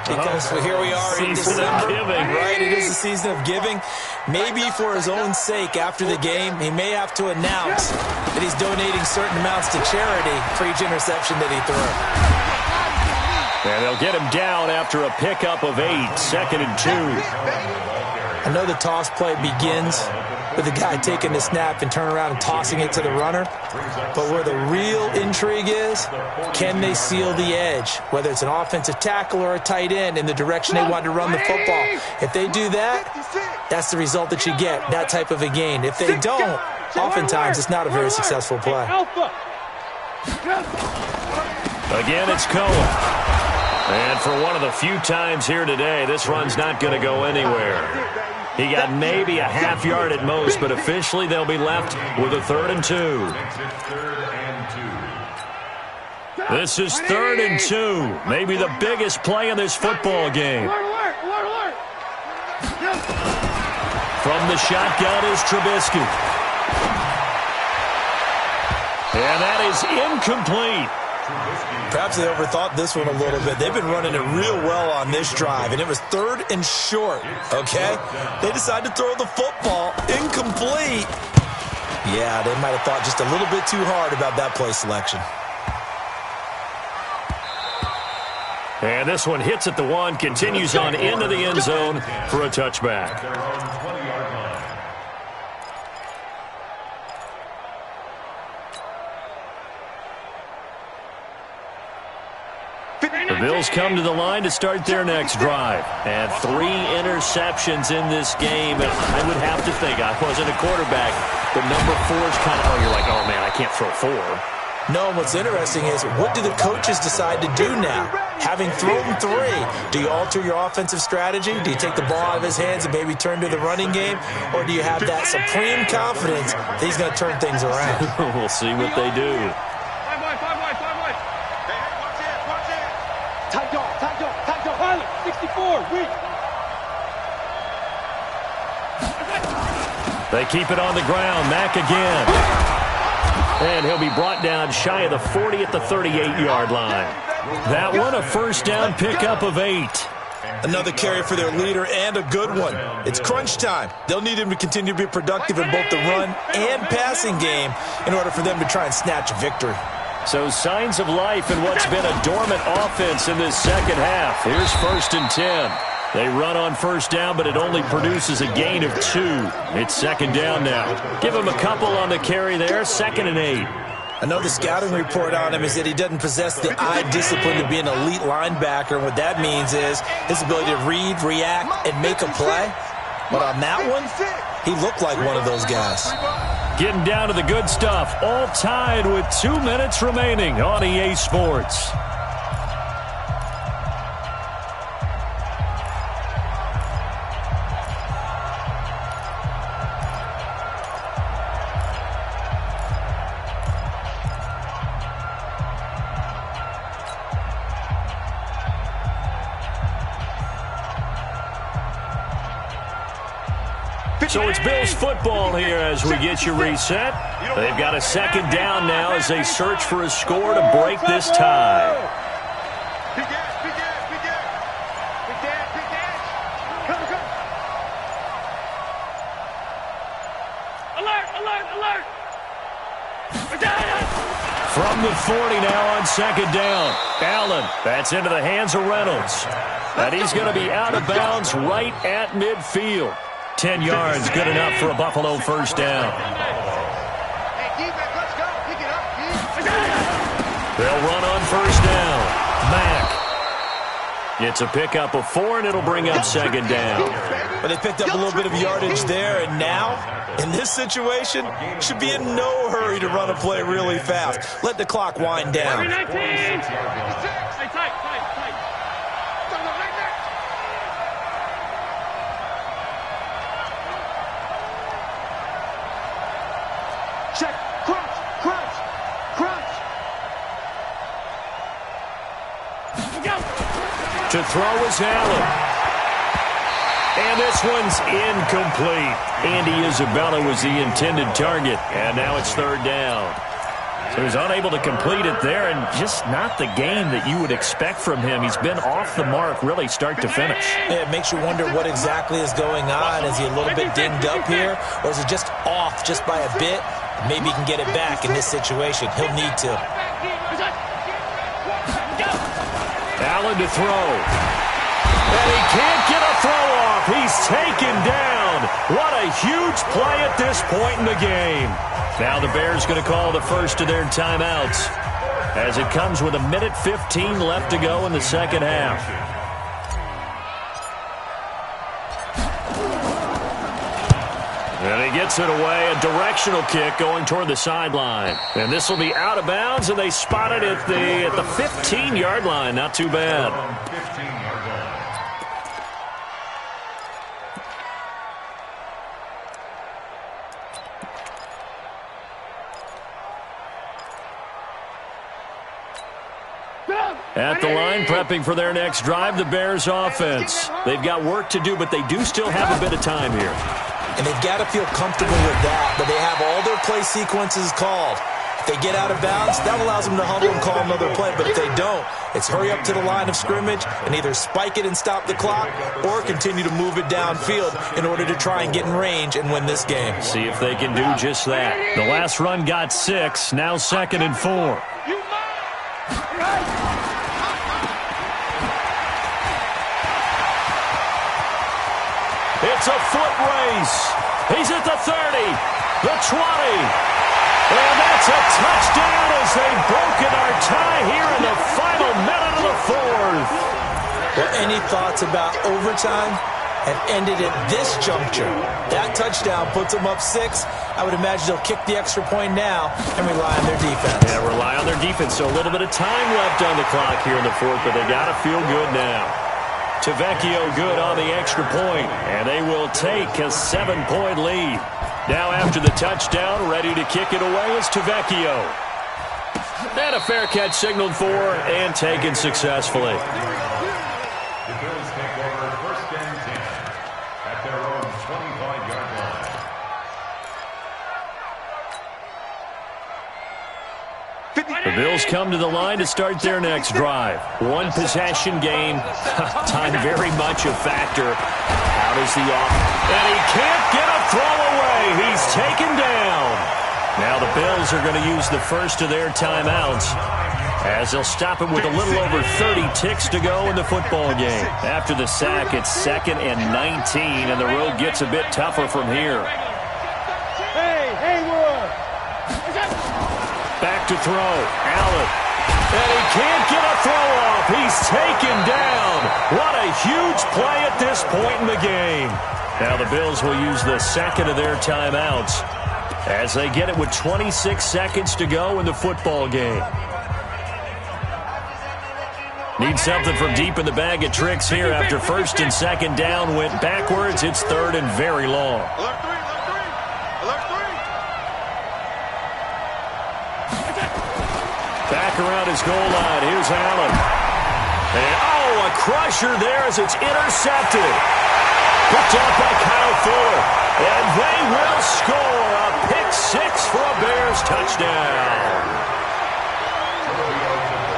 because here we are in December. Giving. Right, it is the season of giving. Maybe for his own sake after the game, he may have to announce that he's donating certain amounts to charity for each interception that he threw. And they'll get him down after a pickup of 8, 2nd and 2. I know the toss play begins with the guy taking the snap and turning around and tossing it to the runner. But where the real intrigue is, can they seal the edge? Whether it's an offensive tackle or a tight end in the direction they want to run the football. If they do that, that's the result that you get, that type of a gain. If they don't, oftentimes it's not a very successful play. Again, it's Cohen. And for one of the few times here today, this run's not going to go anywhere. He got maybe a half yard at most, but officially they'll be left with a 3rd and 2. This is 3rd and 2. Maybe the biggest play in this football game. From the shotgun is Trubisky. And that is incomplete. Perhaps they overthought this one a little bit. They've been running it real well on this drive, and it was 3rd and short, okay? They decided to throw the football incomplete. Yeah, they might have thought just a little bit too hard about that play selection. And this one hits at the 1, continues on into the end zone for a touchback. The Bills come to the line to start their next drive. And 3 interceptions in this game. And I would have to think, I wasn't a quarterback, but number 4 is kind of, you're like, oh, man, I can't throw 4. No, and what's interesting is, what do the coaches decide to do now? Having thrown 3, do you alter your offensive strategy? Do you take the ball out of his hands and maybe turn to the running game? Or do you have that supreme confidence that he's going to turn things around? We'll see what they do. 5 wide. Hey, watch it. Tight dog. Pilot, 64, weak. They keep it on the ground. Mack again. And he'll be brought down shy of the 40 at the 38-yard line. That one, a first down pickup of 8. Another carry for their leader, and a good one. It's crunch time. They'll need him to continue to be productive in both the run and passing game in order for them to try and snatch a victory. So signs of life in what's been a dormant offense in this second half. Here's 1st and 10. They run on first down, but it only produces a gain of 2. It's second down now. Give him a couple on the carry there, 2nd and 8. I know the scouting report on him is that he doesn't possess the eye discipline to be an elite linebacker, and what that means is his ability to read, react, and make a play. But on that one, he looked like one of those guys. Getting down to the good stuff, all tied with 2 minutes remaining on EA Sports. So it's Bills football here as we get you reset. They've got a second down now as they search for a score to break this tie. Big dash. Come. Alert. From the 40 now on second down. Allen, that's into the hands of Reynolds. And he's going to be out of bounds right at midfield. 10 yards, good enough for a Buffalo first down. Hey, defense, let's go. Pick it up, They'll run on first down. Mack. It's a pickup of 4, and it'll bring up second down. But they picked up a little bit of yardage there, and now, in this situation, should be in no hurry to run a play really fast. Let the clock wind down. 19. Hey, tight. Check. Crunch. To throw is Allen. And this one's incomplete. Andy Isabella was the intended target, and now it's third down. So he's unable to complete it there, and just not the game that you would expect from him. He's been off the mark really start to finish. Yeah, it makes you wonder what exactly is going on. Is he a little bit dinged up here, or is it just off just by a bit? Maybe he can get it back in this situation. He'll need to. Allen to throw. And he can't get a throw off. He's taken down. What a huge play at this point in the game. Now the Bears going to call the first of their timeouts as it comes with 1:15 left to go in the second half. And he He gets it away, a directional kick going toward the sideline. And this will be out of bounds, and they spot it at the 15-yard line. Not too bad. 15-yard line. At the line, prepping for their next drive, the Bears offense. They've got work to do, but they do still have a bit of time here. And they've got to feel comfortable with that, but they have all their play sequences called. If they get out of bounds, that allows them to huddle and call another play. But if they don't, it's hurry up to the line of scrimmage and either spike it and stop the clock or continue to move it downfield in order to try and get in range and win this game. See if they can do just that. The last run got 6, now 2nd and 4. It's a foot race. He's at the 30, the 20, and that's a touchdown as they've broken our tie here in the final minute of the 4th. Well, any thoughts about overtime have ended at this juncture? That touchdown puts them up 6. I would imagine they'll kick the extra point now and rely on their defense. Yeah, rely on their defense. So a little bit of time left on the clock here in the 4th, but they got to feel good now. Tavecchio good on the extra point, and they will take a 7-point lead. Now after the touchdown, ready to kick it away is Tavecchio. And a fair catch signaled for and taken successfully. The Bills take over 1st and 10 at their own 25-yard line. The Bills come to the line to start their next drive. One possession game. Time very much a factor. How does the and he can't get a throw away. He's taken down. Now the Bills are going to use the first of their timeouts as they'll stop it with a little over 30 ticks to go in the football game. After the sack, it's 2nd and 19, and the road gets a bit tougher from here. Hey, Haywood! Back to throw. Allen. And he can't get a throw off. He's taken down. What a huge play at this point in the game. Now the Bills will use the 2nd of their timeouts as they get it with 26 seconds to go in the football game. Need something from deep in the bag of tricks here after 1st and 2nd down went backwards. It's 3rd and very long. Alert 3, alert 3. Alert 3. Back around his goal line. Here's Allen. And, a crusher there as it's intercepted. Picked up by Kyle Fuller. And they will score a pick-6 for a Bears touchdown.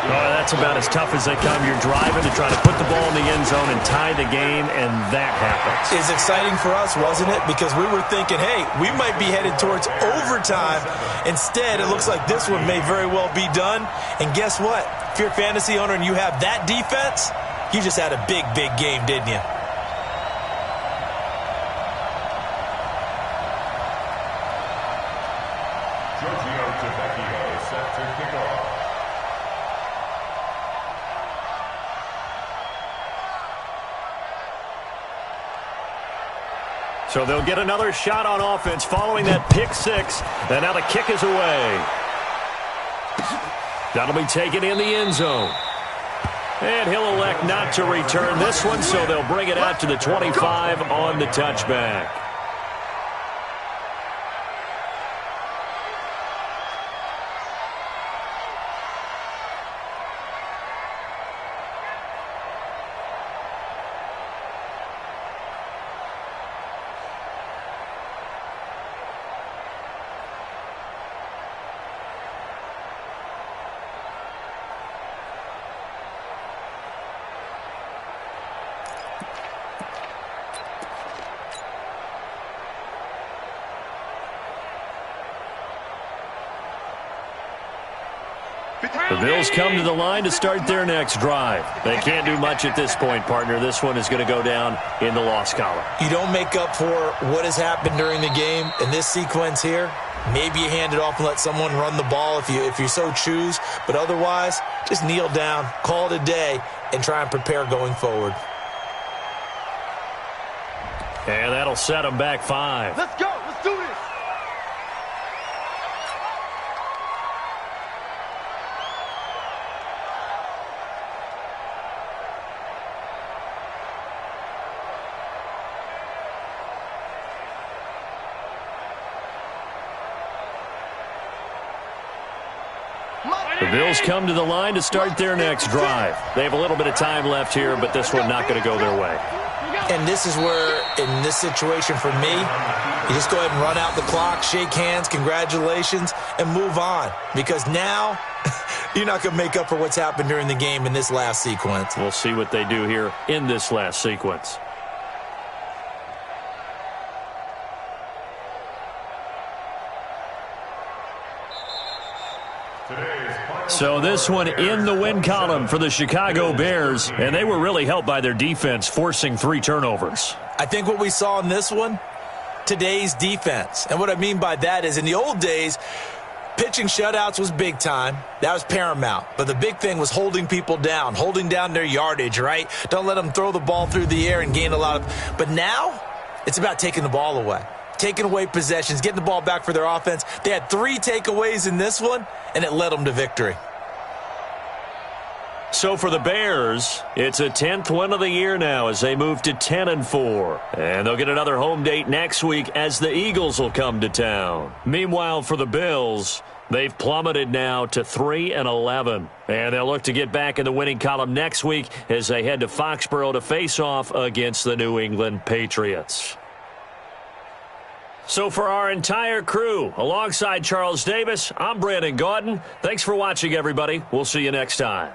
That's about as tough as they come. You're driving to try to put the ball in the end zone and tie the game, and that happens. It's exciting for us, wasn't it? Because we were thinking, hey, we might be headed towards overtime. Instead, it looks like this one may very well be done. And guess what? If you're a fantasy owner and you have that defense, you just had a big, big game, didn't you? Tavecchio set to kick off. So they'll get another shot on offense following that pick-6. And now the kick is away. That'll be taken in the end zone. And he'll elect not to return this one, so they'll bring it out to the 25 on the touchback. The Bills come to the line to start their next drive. They can't do much at this point, partner. This one is going to go down in the loss column. You don't make up for what has happened during the game in this sequence here. Maybe you hand it off and let someone run the ball if you so choose. But otherwise, just kneel down, call it a day, and try and prepare going forward. And that'll set them back 5. Let's go. Let's do this. The Bills come to the line to start their next drive. They have a little bit of time left here, but this one not going to go their way. And this is where, in this situation for me, you just go ahead and run out the clock, shake hands, congratulations, and move on. Because now you're not going to make up for what's happened during the game in this last sequence. We'll see what they do here in this last sequence. So this one in the win column for the Chicago Bears, and they were really helped by their defense forcing 3 turnovers. I think what we saw in this one, today's defense. And what I mean by that is in the old days, pitching shutouts was big time. That was paramount. But the big thing was holding people down, holding down their yardage, right? Don't let them throw the ball through the air and gain a lot of. But now it's about taking the ball away, taking away possessions, getting the ball back for their offense. They had 3 takeaways in this one, and it led them to victory. So for the Bears, it's a 10th win of the year now as they move to 10-4. And they'll get another home date next week as the Eagles will come to town. Meanwhile, for the Bills, they've plummeted now to 3-11. And they'll look to get back in the winning column next week as they head to Foxborough to face off against the New England Patriots. So for our entire crew, alongside Charles Davis, I'm Brandon Gaudin. Thanks for watching, everybody. We'll see you next time.